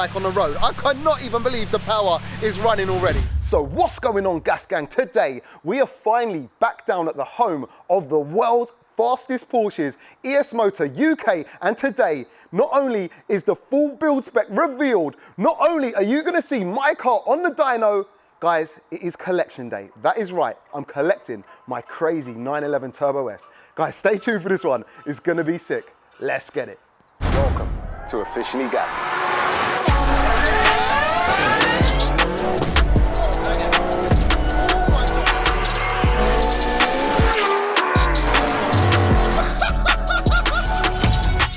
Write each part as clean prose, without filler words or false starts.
like on the road. I cannot even believe the power is running already. So what's going on, Gas Gang? Today, we are finally back down at the home of the world's fastest Porsches, ES Motor UK, and today, not only is the full build spec revealed, not only are you gonna see my car on the dyno, guys, it is collection day. That is right, I'm collecting my crazy 911 Turbo S. Guys, stay tuned for this one. It's gonna be sick. Let's get it. Welcome to Officially Gas.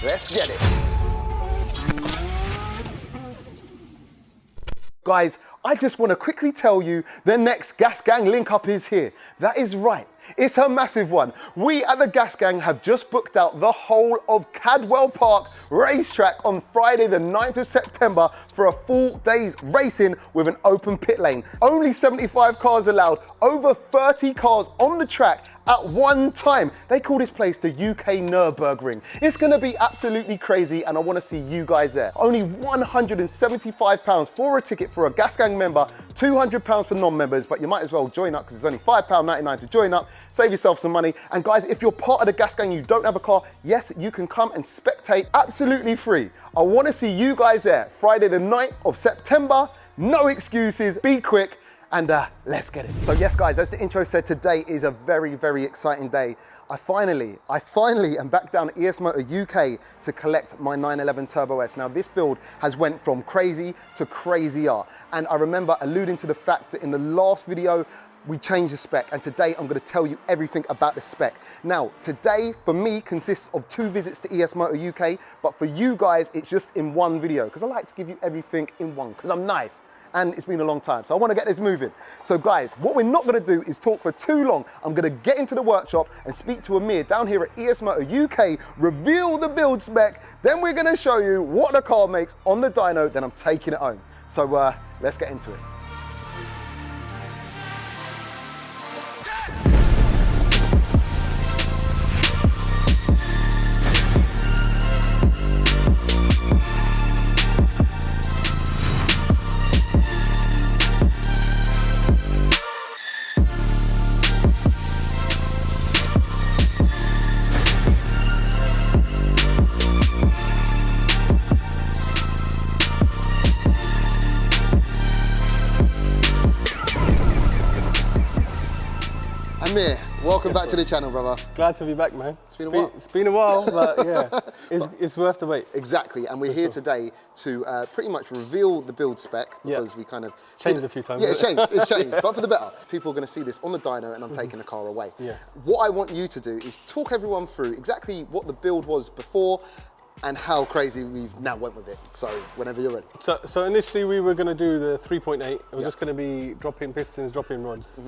Let's get it. Guys, I just want to quickly tell you the next Gas Gang link up is here. That is right. It's a massive one. We at the Gas Gang have just booked out the whole of CADWELL Park racetrack on Friday the 9th of September for a full day's racing with an open pit lane. Only 75 cars allowed, over 30 cars on the track at one time. They call this place the UK Nürburgring. It's gonna be absolutely crazy and I wanna see you guys there. Only £175 for a ticket for a Gas Gang member, £200 for non-members, but you might as well join up because it's only £5.99 to join up. Save yourself some money. And guys, if you're part of the Gas Gang, you don't have a car, yes, you can come and spectate absolutely free. I wanna see you guys there, Friday the 9th of September. No excuses, be quick. And let's get it. So yes, guys, as the intro said, today is a very, very exciting day. I finally am back down at ES Motor UK to collect my 911 Turbo S. Now this build has went from crazy to crazier. And I remember alluding to the fact that in the last video, we changed the spec, and today I'm going to tell you everything about the spec. Now, today for me consists of 2 visits to ES Motor UK, but for you guys, it's just in one video, because I like to give you everything in one, because I'm nice. And it's been a long time, so I want to get this moving. So guys, what we're not going to do is talk for too long. I'm going to get into the workshop and speak to Amir down here at ES Motor UK, reveal the build spec, then we're going to show you what the car makes on the dyno, then I'm taking it home. So let's get into it. Amir, welcome back to the channel, brother. Glad to be back, man. It's been a while. It's been a while, but yeah, it's worth the wait. Exactly, and we're here today to pretty much reveal the build spec because we kind of changed a few times. Yeah, it's changed, but for the better. People are going to see this on the dyno, and I'm taking the car away. Yeah. What I want you to do is talk everyone through exactly what the build was before and how crazy we've now went with it. So whenever you're ready. So initially we were going to do the 3.8. It was just going to be drop-in pistons, drop-in rods.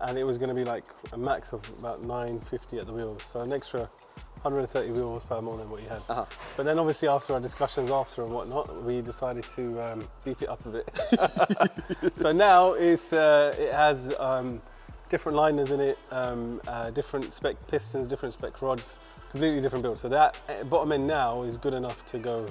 And it was going to be like a max of about 950 at the wheels. So an extra 130 wheel horsepower more than what you had. But then obviously after our discussions after and whatnot, we decided to beef it up a bit. So now it has different liners in it, different spec pistons, different spec rods, completely different build. So that bottom end now is good enough to go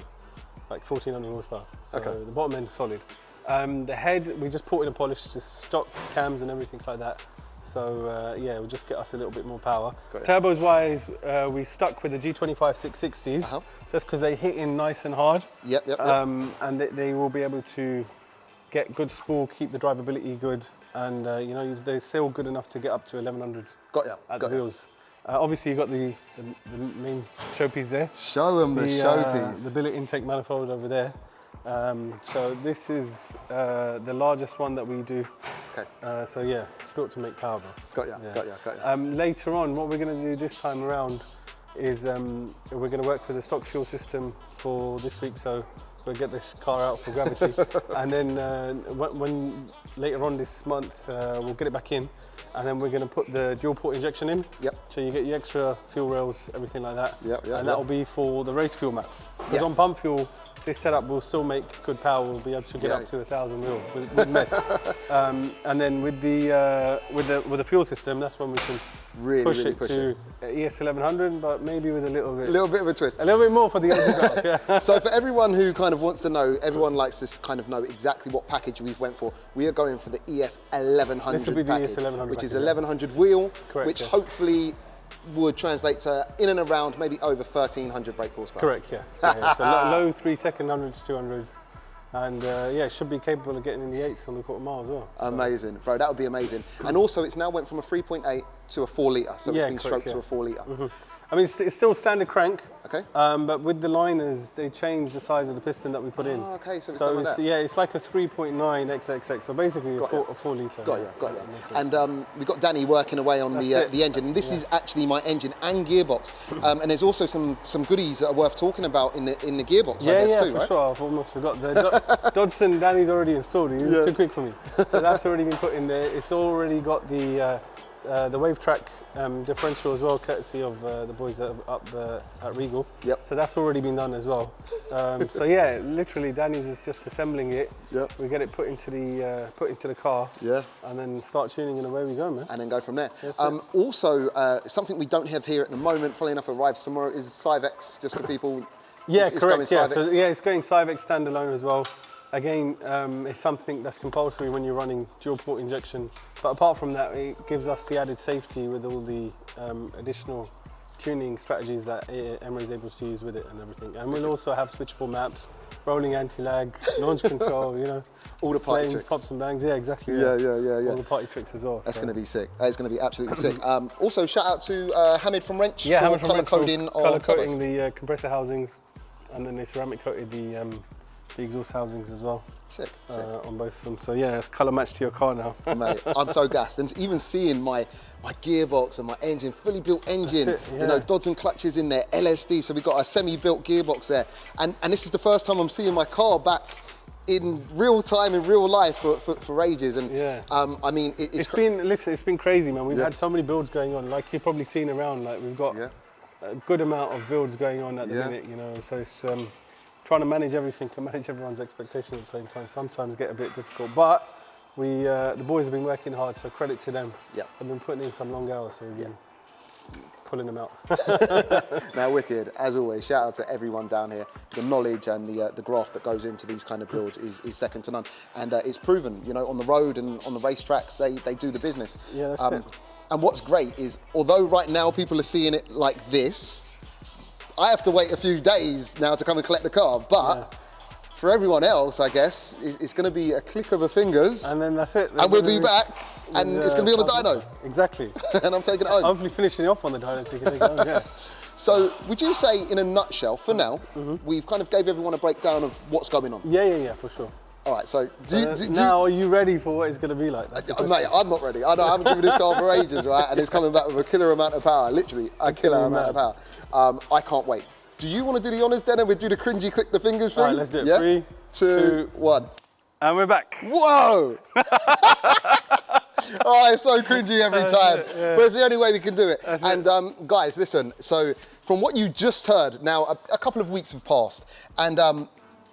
like 1400 horsepower. So the bottom end is solid. The head, we just put in a polish, just stock cams and everything like that. So yeah, it will just get us a little bit more power. Turbos wise, we stuck with the G25 660s just because they hit in nice and hard. And they will be able to get good spool, keep the drivability good, and you know, they're still good enough to get up to 1100 at the wheels. Obviously, you've got the main showpiece there. Show them the showpiece. The billet intake manifold over there. So this is the largest one that we do. So yeah, it's built to make power, bro. Got ya. Later on, what we're going to do this time around is we're going to work with the stock fuel system for this week. So we'll get this car out for gravity, and then when later on this month we'll get it back in, and then we're going to put the dual port injection in. So you get your extra fuel rails, everything like that. And that will be for the race fuel maps. Because on pump fuel, this setup will still make good power. We'll be able to get up to 1,000 wheel with meth. And then with the fuel system, that's when we can push it to ES 1100, but maybe with a little bit of a twist. A little bit more for the autograph, yeah. So for everyone who kind of wants to know, everyone likes to kind of know exactly what package we went for. We are going for the ES 1100 this will be the package, ES 1100 which package, is 1100 wheel, correct, which yeah. hopefully would translate to in and around maybe over 1300 brake horsepower. Correct, yeah. So low 3-second 100s, 200s. And yeah, it should be capable of getting in the 8s on the quarter mile as well. Amazing, bro, that would be amazing. And also it's now went from a 3.8 to a 4 litre, so it's been stroked to a 4 litre. I mean, it's still standard crank, okay. But with the liners, they changed the size of the piston that we put in. Oh, okay, so it's done like that. Yeah, it's like a 3.9 XXX, so basically a 4 litre. Got you. And we've got Danny working away on the engine. And this is actually my engine and gearbox. And there's also some goodies that are worth talking about in the gearbox, I guess, too, right? Yeah, for sure. I've almost forgot. The Dodson Danny's already installed. He was too quick for me. So that's already been put in there. It's already got the WaveTrac differential as well, courtesy of the boys that are up at Regal. Yep. So that's already been done as well. So yeah, literally Danny's is just assembling it. Yep. We get it put into the car. Yeah. And then start tuning and away we go, man. And then go from there. Also, something we don't have here at the moment, funnily enough, arrives tomorrow, is SYVECS, just for people. Yeah, it's correct. Going yeah. SYVECS. So yeah, it's going SYVECS standalone as well. Again, it's something that's compulsory when you're running dual port injection. But apart from that, it gives us the added safety with all the additional tuning strategies that Emma is able to use with it and everything. And we'll also have switchable maps, rolling anti-lag, launch control, you know. All the party tricks. Pops and bangs, yeah, exactly. Yeah. All the party tricks as well. That's going to be sick. It's going to be absolutely sick. Also, shout out to Hamid from Wrench for Hamid from colour Wrench coding for colour on coding turbos. the compressor housings, and then they ceramic coated the exhaust housings as well. Sick. On both of them. So yeah, it's colour matched to your car now. Mate, I'm so gassed. And even seeing my gearbox and my engine, fully built engine, you know, Dodson clutches in there, LSD, so we've got a semi-built gearbox there. And this is the first time I'm seeing my car back in real time, in real life for ages. And I mean, it's been crazy, man. We've had so many builds going on, like you've probably seen around, like we've got a good amount of builds going on at the minute, you know, so it's trying to manage everything and manage everyone's expectations at the same time sometimes get a bit difficult, but the boys have been working hard, so credit to them. They've been putting in some long hours, so we've been pulling them out. Now, wicked, as always, shout out to everyone down here. The knowledge and the graft that goes into these kind of builds is second to none, and it's proven, you know, on the road and on the racetracks, they do the business. Yeah, that's it. And what's great is, although right now people are seeing it like this, I have to wait a few days now to come and collect the car, but for everyone else, I guess, it's going to be a click of the fingers. And then that's it. And we'll be back, and it's going to be on the dyno. Exactly. And I'm taking it home. Hopefully finishing off on the dyno so you can take it home, yeah. So, would you say, in a nutshell, for now, we've kind of gave everyone a breakdown of what's going on? Yeah, for sure. All right, so now are you ready for what it's going to be like? Mate, I'm not ready. I know I haven't driven this car for ages, right? And it's coming back with a killer amount of power, literally a killer amount of power. I can't wait. Do you want to do the honours then and we do the cringy click the fingers thing? All right, let's do it. 3, 2, 1. And we're back. Whoa! Oh, it's so cringy every time. But it's the only way we can do it. And guys, listen, so from what you just heard, now a couple of weeks have passed, and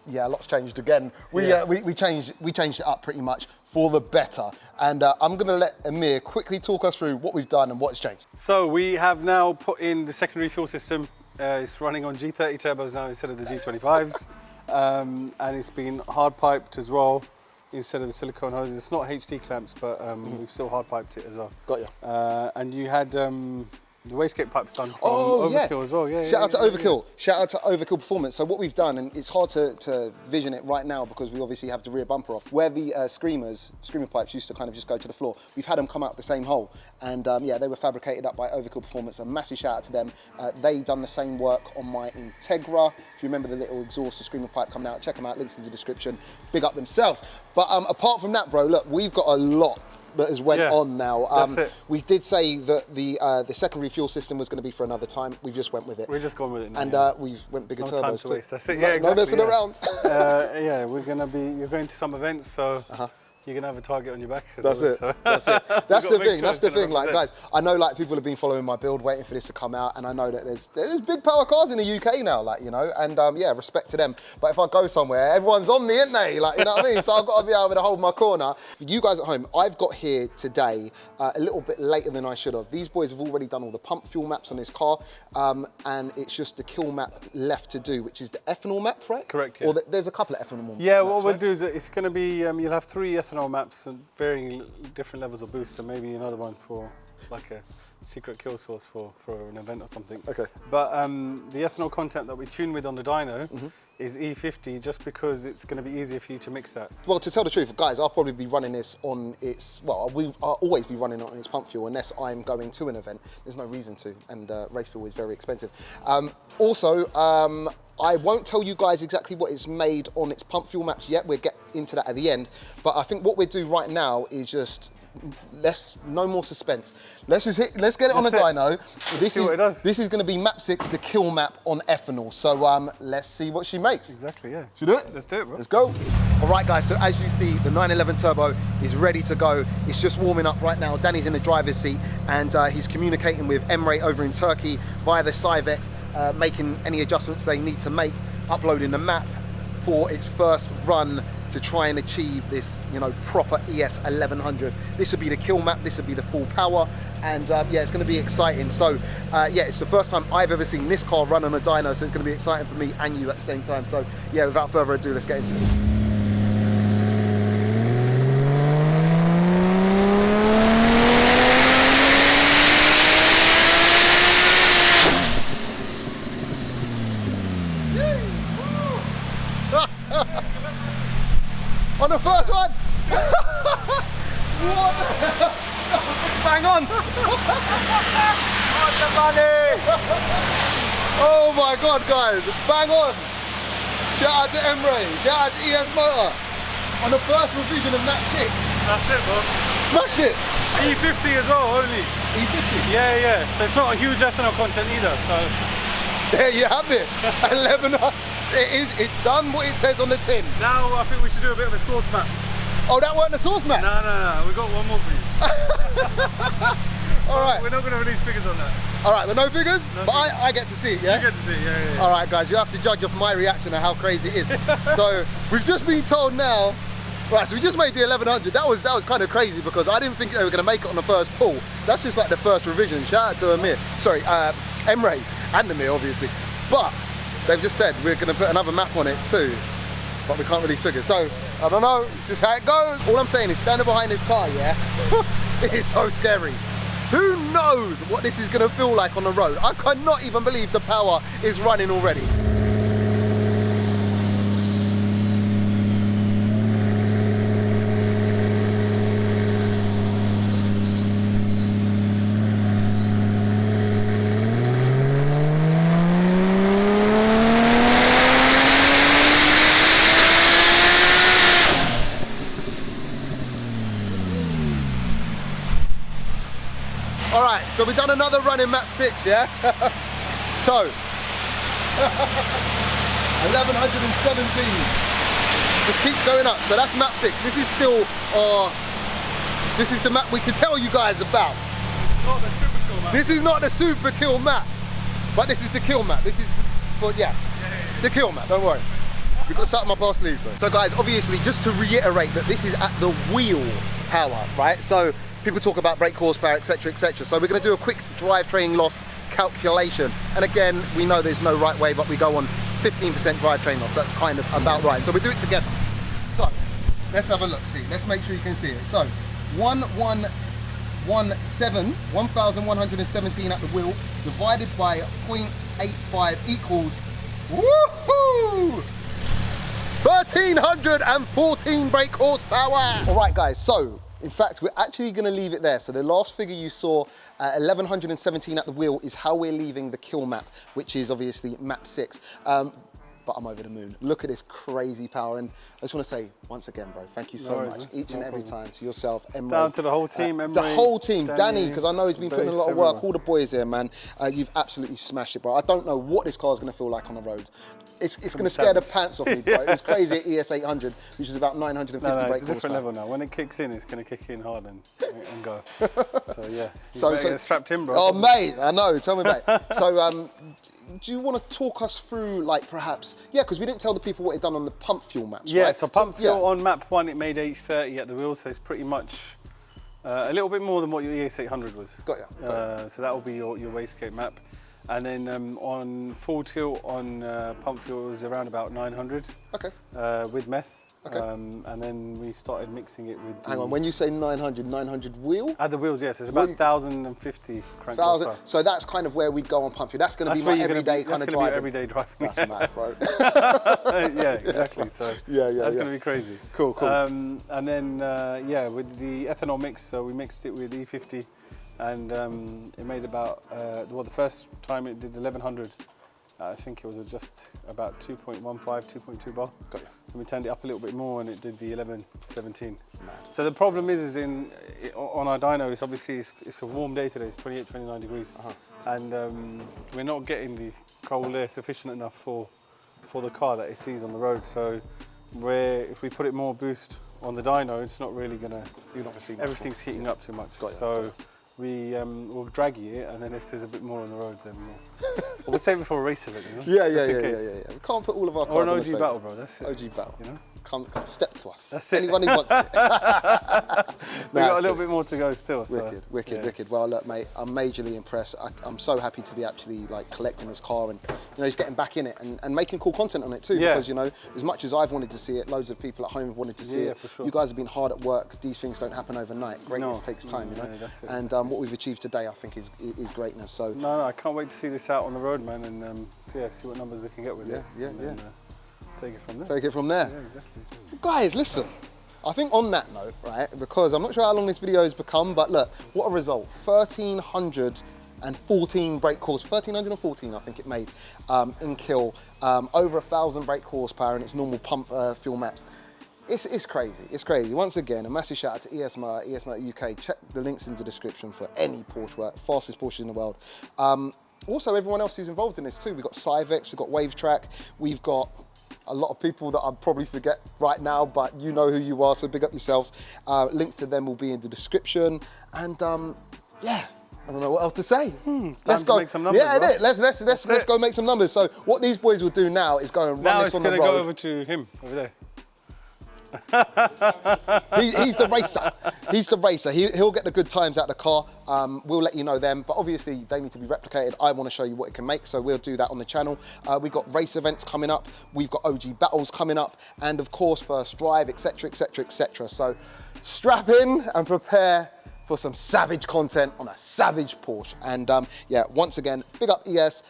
yeah, a lot's changed again. We changed it up pretty much for the better. And I'm gonna let Amir quickly talk us through what we've done and what's changed. So we have now put in the secondary fuel system. It's running on G30 turbos now instead of the G25s. And it's been hard piped as well instead of the silicone hoses. It's not HD clamps, but we've still hard piped it as well. Got you. And you had the wastegate pipes done from Overkill as well. Shout out to Overkill. Shout out to Overkill Performance. So what we've done, and it's hard to vision it right now because we obviously have the rear bumper off, where the screamer pipes used to kind of just go to the floor. We've had them come out the same hole, and yeah, they were fabricated up by Overkill Performance. A massive shout out to them. They done the same work on my Integra. If you remember the little exhaust, the screamer pipe coming out, check them out. Links in the description. Big up themselves. But apart from that, bro, look, we've got a lot that has went on now. We did say that the secondary fuel system was going to be for another time. We've just went with it. We're just going with it now. And we've went bigger turbos. Time to waste. That's it. No, Yeah, exactly. No messing around. Yeah, you're going to some events, so you're gonna have a target on your back. That's it. So. That's it. That's the thing. Sure That's the thing. Like, guys, I know like people have been following my build, waiting for this to come out, and I know that there's big power cars in the UK now, like, you know, and yeah, respect to them. But if I go somewhere, everyone's on me, isn't they? Like, you know what I mean? So I've got to be able to hold my corner. For you guys at home, I've got here today a little bit later than I should have. These boys have already done all the pump fuel maps on this car, and it's just the kill map left to do, which is the ethanol map, right? Correct. Yeah. Or there's a couple of ethanol maps. Yeah. What we'll do is it's going to be you'll have 3 ethanol maps and varying different levels of boost, and maybe another one for like a secret kill source for an event or something. Okay. But the ethanol content that we tune with on the dyno is E50, just because it's going to be easier for you to mix that. Well, to tell the truth, guys, I'll probably be running this on its, well, I'll always be running it on its pump fuel unless I'm going to an event. There's no reason to, and race fuel is very expensive. Also, I won't tell you guys exactly what it's made on its pump fuel maps yet. We'll get into that at the end. But I think what we'll do right now is just, no more suspense. Let's get it on a dyno. This is going to be map 6, the kill map on ethanol. So let's see what she makes. Exactly, yeah. Should we do it? Let's do it, bro. Let's go. All right, guys, so as you see, the 911 Turbo is ready to go. It's just warming up right now. Danny's in the driver's seat, and he's communicating with Emre over in Turkey via the SYVECS, making any adjustments they need to make, uploading the map for its first run to try and achieve this, you know, proper ES 1100. This would be the kill map, this would be the full power, and yeah, it's going to be exciting. So yeah, it's the first time I've ever seen this car run on a dyno, so it's going to be exciting for me and you at the same time. So yeah, without further ado, let's get into this. On the first one! What the hell? Bang on! What's the money? Oh my God, guys, bang on! Shout out to Emre, shout out to ES Motor. On the first revision of map 6. That's it, bro. Smash it! E50 as well, only. E50? Yeah, yeah. So it's not a huge ethanol content either, so. There you have it. 11. It's done what it says on the tin. Now I think we should do a bit of a source map. Oh, that weren't the source map? No. We've got one more for you. All right. We're not going to release figures on that. All right, but no figures? No but figures. I get to see it, yeah? You get to see it, yeah. All right, guys, you have to judge off my reaction of how crazy it is. So we've just been told now, right, so we just made the 1100. That was kind of crazy because I didn't think they were going to make it on the first pull. That's just like the first revision. Shout out to Emre and Amir, obviously. But they've just said we're going to put another map on it too, but we can't release figures. So, I don't know, it's just how it goes. All I'm saying is standing behind this car, yeah, it is so scary. Who knows what this is going to feel like on the road? I cannot even believe the power is running already. All right, so we've done another run in map 6, yeah? So, 1117. Just keeps going up. So that's map 6. This is still, this is the map we can tell you guys about. It's not the super kill map. This is not the super kill map, but this is the kill map. This is, it's the kill map, don't worry. We've got something up our sleeves though. So guys, obviously, just to reiterate that this is at the wheel power, right? So people talk about brake horsepower, etc., etc. So we're going to do a quick drivetrain loss calculation. And again, we know there's no right way, but we go on 15% drivetrain loss. That's kind of about right. So we do it together. So let's have a look. See, let's make sure you can see it. So 1117 at the wheel divided by 0.85 equals woohoo! 1314 brake horsepower. All right, guys. So in fact, we're actually going to leave it there. So the last figure you saw, 1117 at the wheel, is how we're leaving the kill map, which is obviously map 6. But but I'm over the moon. Look at this crazy power. And I just want to say, once again, bro, thank you so much. Each and every time, to yourself, Emre. Down to the whole team, Emre. The whole team, Danny, because I know he's been putting in a lot of work. All the boys here, man. You've absolutely smashed it, bro. I don't know what this car is going to feel like on the road. It's going to scare the pants off me, bro. It was crazy at ES 800, which is about 950 brake horsepower. It's a different level now. When it kicks in, it's going to kick in hard and go. So yeah, so get strapped in, bro. Oh, mate, I know. Tell me, mate. So, do you want to talk us through, like, perhaps, because we didn't tell the people what it done on the pump fuel maps, yeah, right? so pump fuel on map 1, it made 830 at the wheel, so it's pretty much a little bit more than what your ES 800 was. Got ya. So that will be your wastegate map. And then on full tilt on pump fuel, it was around about 900. Okay. With meth. Okay. And then we started mixing it with. Hang on, when you say 900 wheel? At the wheels, yes, it's about 1,050 crank horsepower. So that's kind of where we go on pump fuel. That's going to be my everyday kind of driving. Everyday driving. That's mad, bro. Yeah, exactly. So that's going to be crazy. Cool. And then with the ethanol mix, so we mixed it with E50, and it made about the first time it did 1100. I think it was just about 2.15, 2.2 bar. Got you. And we turned it up a little bit more, and it did the 1117. Mad. So the problem is on our dyno, it's obviously it's a warm day today. It's 28, 29 degrees, and we're not getting the cold air sufficient enough for the car that it sees on the road. So if we put it more boost on the dyno, it's not really gonna. You're not gonna see much. Everything's heating up too much. Got you. So we'll draggy it, and then if there's a bit more on the road, then we'll save it for a race event, you know? Yeah. We can't put all of our cars on the table. OG battle, bro, that's it. OG battle. You know? Come step to us. That's it. Anyone who wants it. We've got a little bit more to go still. Wicked. Well, look, mate, I'm majorly impressed. I'm so happy to be actually like collecting this car and just getting back in it and making cool content on it too. Yeah. Because as much as I've wanted to see it, loads of people at home have wanted to see it. For sure. You guys have been hard at work. These things don't happen overnight. Greatness takes time, you know. That's it. And what we've achieved today, I think, is greatness. So no, I can't wait to see this out on the road, man, and see what numbers we can get with it. Yeah. Take it from there. Take it from there. Yeah, exactly. Guys, listen. I think on that note, right, because I'm not sure how long this video has become, but look, what a result. 1,314 brake horsepower, 1,314 I think it made in kill, over 1,000 brake horsepower in its normal pump fuel maps. It's crazy, it's crazy. Once again, a massive shout out to ES Motor UK. Check the links in the description for any Porsche work, fastest Porsches in the world. Also, everyone else who's involved in this too. We've got SYVECS, we've got WAVETRAC, we've got a lot of people that I'd probably forget right now, but you know who you are, so big up yourselves. Links to them will be in the description. And yeah, I don't know what else to say. Let's go make some numbers. Yeah, it is. Let's go make some numbers. So what these boys will do now is go and run this on the road. Now it's going to go over to him over there. He's the racer. He's the racer. He'll get the good times out of the car. We'll let you know them, but obviously they need to be replicated. I want to show you what it can make, so we'll do that on the channel. We've got race events coming up. We've got OG battles coming up, and of course first drive, etc. So strap in and prepare for some savage content on a savage Porsche. And yeah, once again, big up ES.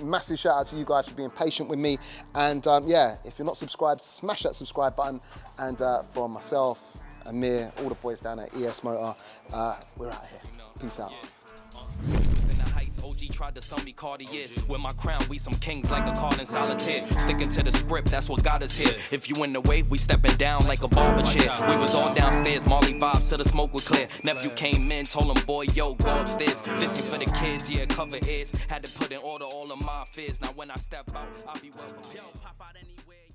Massive shout out to you guys for being patient with me. And yeah, if you're not subscribed, smash that subscribe button. And from myself, Amir, all the boys down at ES Motor, we're out here. Peace out. OG tried to sell me Cartiers. With my crown, we some kings like a card in solitaire. Sticking to the script, that's what got us here. If you in the way, we stepping down like a barber chair. We was all downstairs, Molly vibes till the smoke was clear. Nephew came in, told him, boy, yo, go upstairs. Listen for the kids, yeah, cover ears. Had to put in order all of my fears. Now when I step out, I'll be well prepared. Pop out anywhere.